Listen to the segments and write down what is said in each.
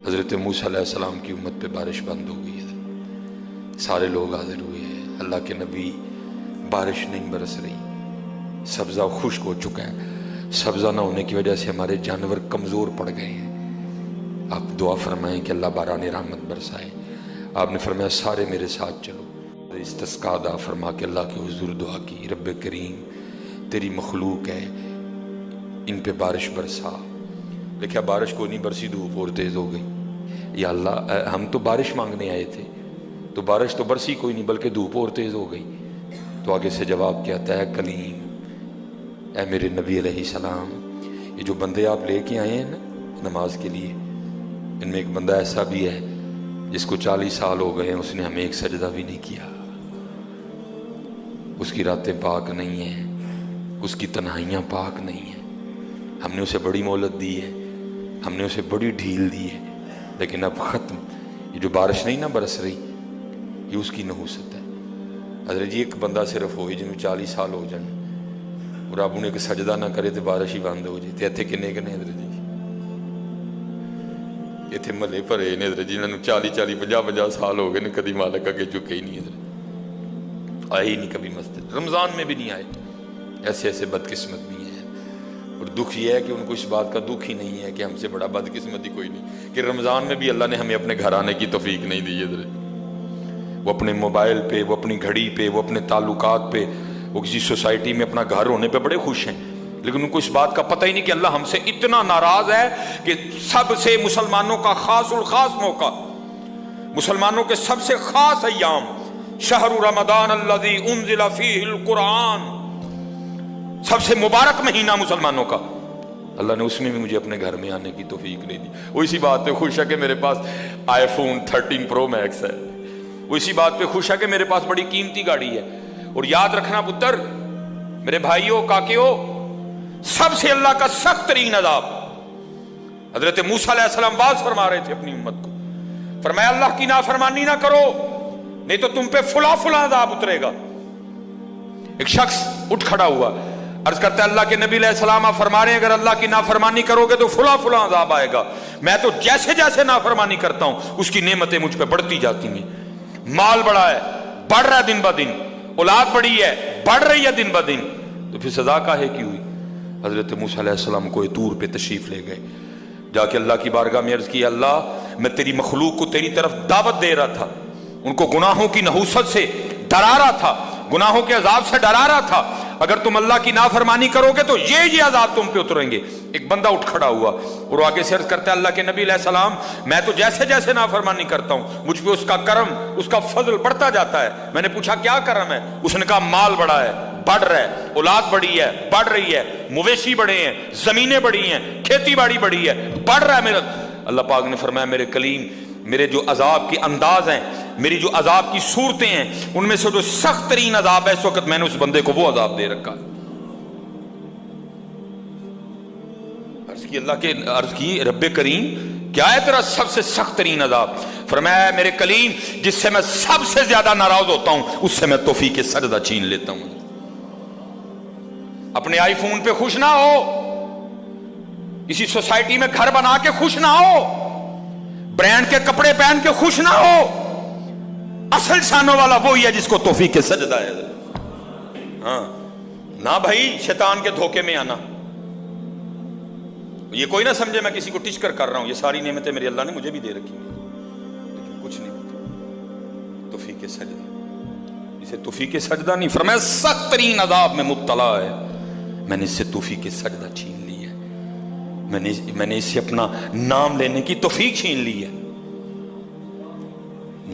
حضرت موسیٰ علیہ السلام کی امت پہ بارش بند ہو گئی ہے، سارے لوگ حاضر ہوئے ہیں، اللہ کے نبی، بارش نہیں برس رہی، سبزہ خشک ہو چکا ہے، سبزہ نہ ہونے کی وجہ سے ہمارے جانور کمزور پڑ گئے ہیں، آپ دعا فرمائیں کہ اللہ باران رحمت برسائے۔ آپ نے فرمایا سارے میرے ساتھ چلو، استسقاء ادا فرما کے اللہ کے حضور دعا کی، رب کریم تیری مخلوق ہے، ان پہ بارش برسا۔ دیکھا بارش کو نہیں برسی، دھوپ اور تیز ہو گئی۔ یا اللہ ہم تو بارش مانگنے آئے تھے، تو بارش تو برسی کوئی نہیں بلکہ دھوپ اور تیز ہو گئی۔ تو آگے سے جواب کیا آتا ہے، کلیم، اے میرے نبی علیہ السلام، یہ جو بندے آپ لے کے آئے ہیں نا نماز کے لیے، ان میں ایک بندہ ایسا بھی ہے جس کو 40 سال ہو گئے ہیں، اس نے ہمیں ایک سجدہ بھی نہیں کیا، اس کی راتیں پاک نہیں ہیں، اس کی تنہائیاں پاک نہیں ہیں، ہم نے اسے بڑی مہلت دی ہے، ہم نے اسے بڑی ڈھیل دی ہے، لیکن اب ختم۔ یہ جو بارش نہیں نہ برس رہی، یہ اس کی نحوست ہے۔ حضرت جی ایک بندہ صرف ہوئی جنہوں 40 سال ہو جائیں اور آپ انہیں ایک سجدہ نہ کرے تو بارش ہی بند ہو جائے۔ اتنے کنے کنے حضرت جی اتنے ملے پھرے نے حضرت جی، انہوں 40 50 سال ہو گئے نے، کدی مالک اگے چکے ہی نہیں، حضرت آئے ہی نہیں کبھی مسجد، رمضان میں بھی نہیں آئے۔ ایسے ایسے بدقسمت بھی ہیں، اور دکھ یہ ہے کہ ان کو اس بات کا دکھ ہی نہیں ہے کہ ہم سے بڑا بدقسمت ہی کوئی نہیں، کہ رمضان میں بھی اللہ نے ہمیں اپنے گھر آنے کی توفیق نہیں دی ہے۔ وہ اپنے موبائل پہ، وہ اپنی گھڑی پہ، وہ اپنے تعلقات پہ، وہ کسی سوسائٹی میں اپنا گھر ہونے پہ بڑے خوش ہیں، لیکن ان کو اس بات کا پتہ ہی نہیں کہ اللہ ہم سے اتنا ناراض ہے کہ سب سے مسلمانوں کا خاص الخاص موقع، مسلمانوں کے سب سے خاص ایام، شہر رمضان الذی انزل فیہ القرآن، سب سے مبارک مہینہ مسلمانوں کا، اللہ نے اس میں بھی مجھے اپنے گھر میں آنے کی توفیق نہیں دی۔ وہ اسی بات پہ خوش ہے کہ میرے پاس آئی فون 13 پرو میکس ہے، وہ اسی بات پہ خوش ہے کہ میرے پاس بڑی قیمتی گاڑی ہے۔ اور یاد رکھنا پتر، میرے بھائیوں، کاکیوں، سب سے اللہ کا سخت ترین عذاب، حضرت موسیٰ علیہ السلام واز فرما رہے تھے اپنی امت کو، فرمایا اللہ کی نافرمانی نہ کرو نہیں تو تم پہ فلاں فلاں عذاب اترے گا۔ ایک شخص اٹھ کھڑا ہوا، عرض کرتا ہے اللہ کے نبی علیہ السلام آپ فرما رہے ہیں اگر اللہ کی نافرمانی کرو گے تو فلاں فلاں عذاب آئے گا، میں تو جیسے جیسے نافرمانی کرتا ہوں اس کی نعمتیں مجھ پہ بڑھتی جاتی ہیں، مال بڑا ہے، بڑھ رہا ہے دن بہ دن، اولاد بڑی ہے، بڑھ رہی ہے دن بہ دن، تو پھر سزا کاہے کی ہوئی؟ حضرت موسیٰ علیہ السلام کوہ طور پہ تشریف لے گئے، جا کے اللہ کی بارگاہ میں عرض کیا، اللہ میں تیری مخلوق کو تیری طرف دعوت دے رہا تھا، ان کو گناہوں کی نحوست سے ڈرا رہا تھا، گناہوں کے عذاب سے ڈرا رہا تھا، اگر تم اللہ کی نافرمانی کرو گے تو یہ عذاب تم پہ اتریں گے۔ ایک بندہ اٹھ کھڑا ہوا اور آگے سے عرض کرتا ہے اللہ کے نبی علیہ السلام میں تو جیسے جیسے نافرمانی کرتا ہوں مجھ پہ اس کا کرم، اس کا فضل بڑھتا جاتا ہے۔ میں نے پوچھا کیا کرم ہے؟ اس نے کہا مال بڑا ہے، بڑھ رہا ہے، اولاد بڑی ہے، بڑھ رہی ہے، مویشی بڑے ہیں، زمینیں بڑی ہیں، کھیتی باڑی بڑی ہے، بڑھ رہا ہے میرا۔ اللہ پاک نے فرمایا میرے کلیم، میرے جو عذاب کے انداز ہیں، میری جو عذاب کی صورتیں ہیں، ان میں سے جو سخت ترین عذاب ہے اس وقت میں نے اس بندے کو وہ عذاب دے رکھا۔ عرض کی رب کریم کیا ہے تیرا سب سے سخت ترین عذاب؟ فرمایا میرے کلیم جس سے میں سب سے زیادہ ناراض ہوتا ہوں اس سے میں توفیق سجدہ چھین لیتا ہوں۔ اپنے آئی فون پہ خوش نہ ہو، کسی سوسائٹی میں گھر بنا کے خوش نہ ہو، برانڈ کے کپڑے پہن کے خوش نہ ہو، اصل شانوں والا وہی ہے جس کو توفیق سجدہ ہے۔ ہاں نہ بھائی شیطان کے دھوکے میں آنا، یہ کوئی نہ سمجھے میں کسی کو ٹچ کر رہا ہوں، یہ ساری نعمتیں میرے اللہ نے مجھے بھی دے رکھی ہیں، لیکن کچھ نہیں ہوتا توفیق سجدہ، اسے توفیق سجدہ نہیں فرمایا سخت ترین عذاب میں مبتلا ہے، میں نے اس سے توفیق سجدہ چھین لی ہے، میں نے اس سے اپنا نام لینے کی توفیق چھین لی ہے۔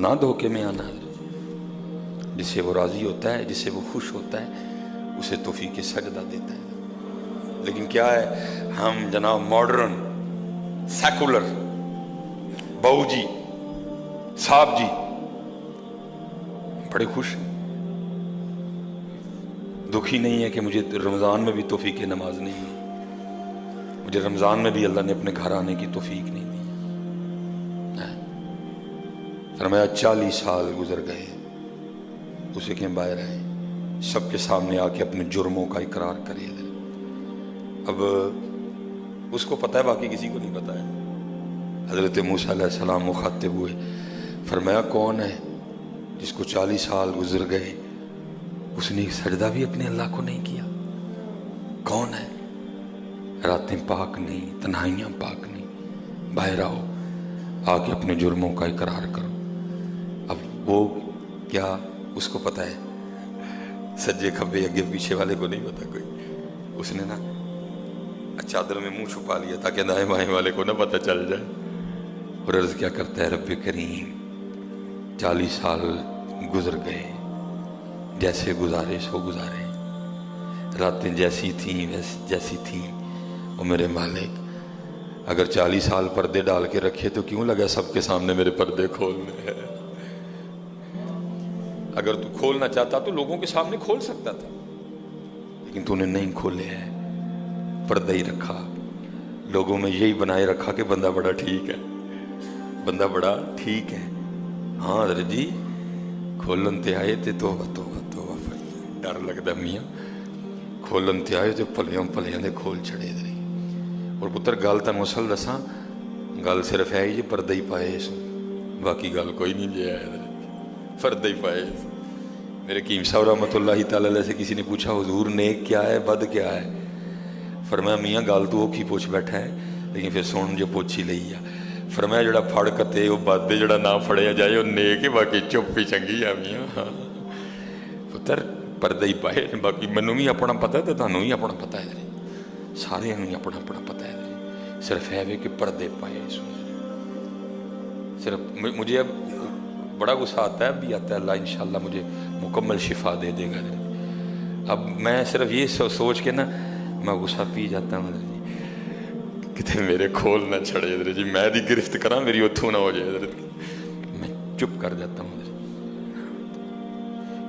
نہ دھوکے میں آنا، جس سے وہ راضی ہوتا ہے، جس سے وہ خوش ہوتا ہے اسے توفیق سجدہ دیتا ہے۔ لیکن کیا ہے، ہم جناب ماڈرن سیکولر بہو جی صاحب جی بڑے خوش ہیں، دکھی نہیں ہے کہ مجھے رمضان میں بھی توفیق نماز نہیں ہے، مجھے رمضان میں بھی اللہ نے اپنے گھر آنے کی توفیق نہیں دی۔ فرمایا 40 سال گزر گئے، اسے کہ باہر آئے، سب کے سامنے آ کے اپنے جرموں کا اقرار کرے۔ اب اس کو پتہ ہے، باقی کسی کو نہیں پتہ ہے، حضرت موسیٰ علیہ السلام مخاطب ہوئے، فرمایا کون ہے جس کو 40 سال گزر گئے اس نے سجدہ بھی اپنے اللہ کو نہیں کیا؟ کون ہے؟ راتیں پاک نہیں، تنہائیاں پاک نہیں، باہر آؤ، آ کے اپنے جرموں کا اقرار کرو۔ اب وہ کیا اس کو پتہ ہے؟ سجے کھبے اگے پیچھے والے کو نہیں پتا کوئی۔ اس نے نا چادر میں منہ چھپا لیا تاکہ دائیں بائیں والے کو نہ پتہ چل جائے، اور عرض کیا کرتا ہے، رب کریم 40 سال گزر گئے، جیسے گزارے سو گزارے، راتیں جیسی تھیں جیسی تھیں، اور میرے مالک اگر 40 سال پردے ڈال کے رکھے تو کیوں لگا سب کے سامنے میرے پردے کھولنے ہیں؟ اگر تو کھولنا چاہتا تو لوگوں کے سامنے کھول سکتا تھا، لیکن تو نے نہیں کھولے ہیں، پردہ ہی رکھا۔ لوگوں میں یہی بنائے رکھا کہ بندہ بڑا ٹھیک ہے، بندہ بڑا ٹھیک ہے۔ ہاں حضرت جی کھولن تے آئے تے توبہ توبہ توبہ، ڈر لگتا میاں، کھولن تے آئے تے پلیاں پلیاں دے کھول چھڑے دے۔ اور پتر گل تنوں اصل دساں، گل صرف ہے یہ پردہ ہی پائے اس، باقی گل کوئی نہیں جی ہے، پردہ ہی پائے۔ میرے قیم صاحب رحمۃ اللہ تعالیٰ علیہ سے کسی نے پوچھا حضور نیک کیا ہے بد کیا ہے؟ فرمایا میاں گل تو اوکھی پوچھ بیٹھا ہے، لیکن پھر سن جو پوچھی لئی ہے۔ فرمایا جڑا پھڑ کتے وہ بد، جڑا نہ پھڑیا جائے وہ نیک ہے، باقی چپ ہی چنگی ہے میاں۔ پتر پردہ ہی پائے، باقی منوں بھی اپنا پتہ ہے تو تانوں بھی اپنا پتہ ہے، سارے ہی اپنا اپنا پتہ ہے، صرف ہے کہ پردے پائے۔ صرف مجھے اب بڑا غصہ آتا ہے، اب بھی آتا ہے، اللہ انشاءاللہ مجھے مکمل شفا دے دے گا۔ اب میں صرف یہ سوچ کے نا میں غصہ پی جاتا ہوں حضرت جی، کتے میرے کھول نہ چھڑے حضرت جی، میں دی گرفت کرا میری اتھو نہ ہو جائے حضرت جی، میں چپ کر جاتا ہوں حضرت جی،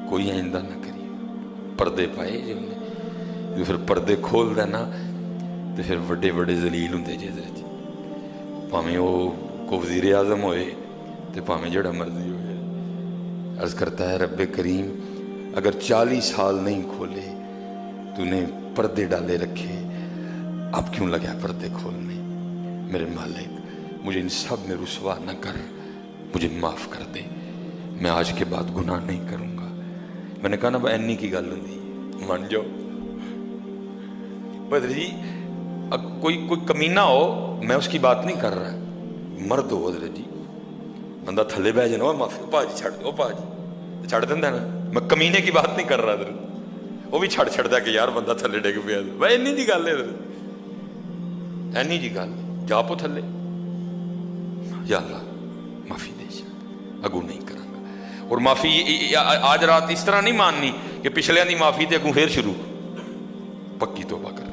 کوئی آئندہ نہ کریے۔ پردے پائے جی انہیں، جو پھر پردے کھول دینا تو پھر بڑے بڑے ذلیل ہوں دے جی حضرت جی، پاہمیں وہ کو وزیر اعظم ہوئے تو پاہمیں جڑا مرضی ہوئے۔ عرض کرتا ہے رب کریم اگر 40 سال نہیں کھولے تو نے پردے ڈالے رکھے، اب کیوں لگا پردے کھولنے؟ میرے مالک مجھے ان سب میں رسوا نہ کر، مجھے معاف کر دے، میں آج کے بعد گناہ نہیں کروں گا۔ میں نے کہا نا اینی کی گل نہیں، مان جاؤ بدر جی، کوئی کمینہ ہو، میں اس کی بات نہیں کر رہا، مرد ہو حضرت جی، بندہ تھلے بہ جانا معافی پا جی چھڑ دو، پا جی چھڑ دینا نا، میں کمینے کی بات نہیں کر رہا حضرت، وہ بھی چھڑ دا کہ یار بندہ تھلے ڈگ پیا، بھائی اینی جی گل ہے حضرت، اینی جی گل جا پو تھلے، یا اللہ معافی دے جا، اگوں نہیں کراں گا۔ اور معافی آج رات اس طرح نہیں ماننی کہ پچھلیاں دی معافی تے اگوں پھر شروع، پکی توبہ کر۔